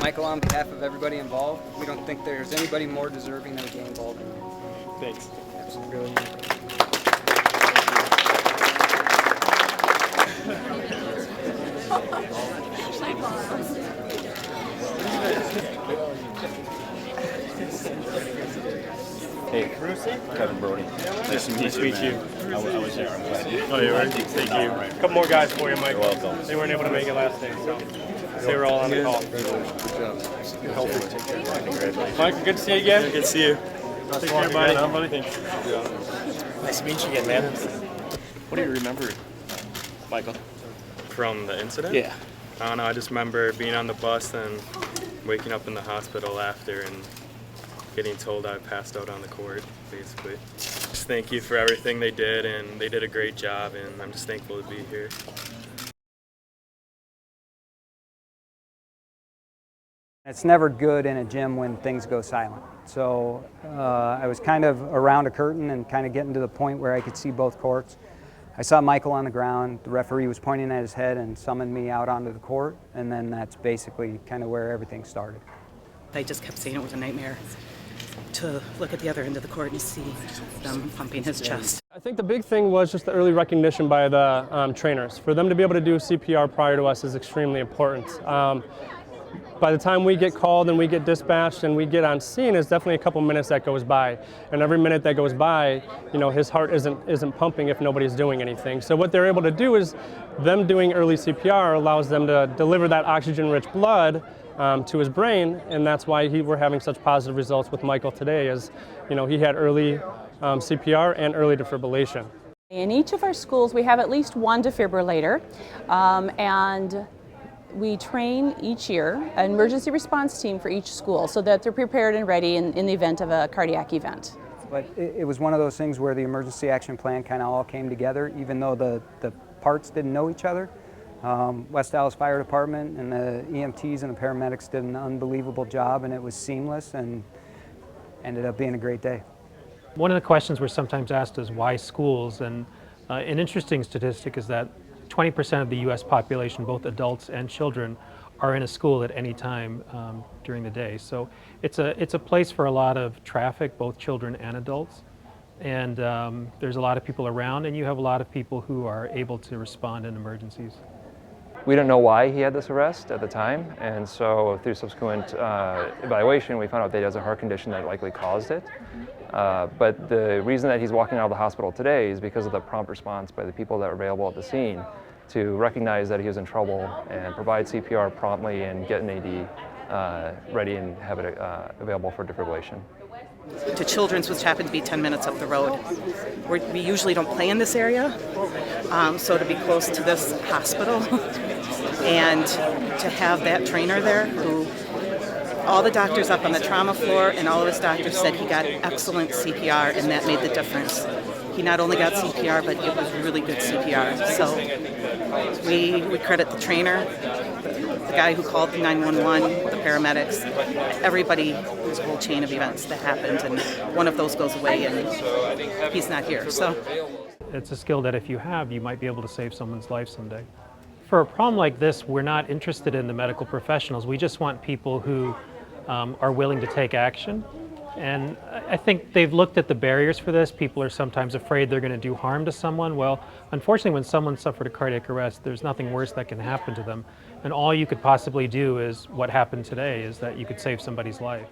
Michael, on behalf of everybody involved, we don't think there's anybody more deserving of getting involved in it. Thanks. Absolutely. Hey, Kevin Brody. Nice to meet you. I was there. I'm glad you. Oh, you were? Thank you. A couple more guys for you, Mike. You're welcome. They weren't able to make it last day, so they were all on the call. Mike, good to see you again. Good to see you. Take care, buddy. Thanks. Nice to meet you again, man. What do you remember, Michael? From the incident? Yeah. I don't know, I just remember being on the bus and waking up in the hospital after and getting told I passed out on the court, basically. Just thank you for everything they did, and they did a great job, and I'm just thankful to be here. It's never good in a gym when things go silent. So I was kind of around a curtain and kind of getting to the point where I could see both courts. I saw Michael on the ground, the referee was pointing at his head and summoned me out onto the court, and then that's basically kind of where everything started. I just kept saying it was a nightmare to look at the other end of the court and see them pumping his chest. I think the big thing was just the early recognition by the trainers. For them to be able to do CPR prior to us is extremely important. By the time we get called and we get dispatched and we get on scene, it's definitely a couple minutes that goes by. And every minute that goes by, you know, his heart isn't pumping if nobody's doing anything. So what they're able to do is, them doing early CPR allows them to deliver that oxygen-rich blood to his brain, and that's why we're having such positive results with Michael today, as you know, he had early CPR and early defibrillation. In each of our schools, we have at least one defibrillator, and we train each year an emergency response team for each school so that they're prepared and ready in the event of a cardiac event. But it was one of those things where the emergency action plan kind of all came together, even though the parts didn't know each other. West Allis Fire Department and the EMTs and the paramedics did an unbelievable job, and it was seamless and ended up being a great day. One of the questions we're sometimes asked is why schools, and an interesting statistic is that 20% of the U.S. population, both adults and children, are in a school at any time during the day. So it's a place for a lot of traffic, both children and adults. And there's a lot of people around, and you have a lot of people who are able to respond in emergencies. We don't know why he had this arrest at the time, and so through subsequent evaluation, we found out that he has a heart condition that likely caused it. But the reason that he's walking out of the hospital today is because of the prompt response by the people that were available at the scene to recognize that he was in trouble and provide CPR promptly and get an AD ready and have it available for defibrillation. To Children's, which happened to be 10 minutes up the road. We usually don't play in this area, so to be close to this hospital and to have that trainer there who, all the doctors up on the trauma floor and all of his doctors said he got excellent CPR, and that made the difference. He not only got CPR, but it was really good CPR. So we credit the trainer, the guy who called the 911, the paramedics, everybody, there's a whole chain of events that happened, and one of those goes away and he's not here. So It's a skill that if you have, you might be able to save someone's life someday. For a problem like this, we're not interested in the medical professionals. We just want people who are willing to take action. And I think they've looked at the barriers for this. People are sometimes afraid they're going to do harm to someone. Well, unfortunately, when someone suffered a cardiac arrest, there's nothing worse that can happen to them. And all you could possibly do is what happened today, is that you could save somebody's life.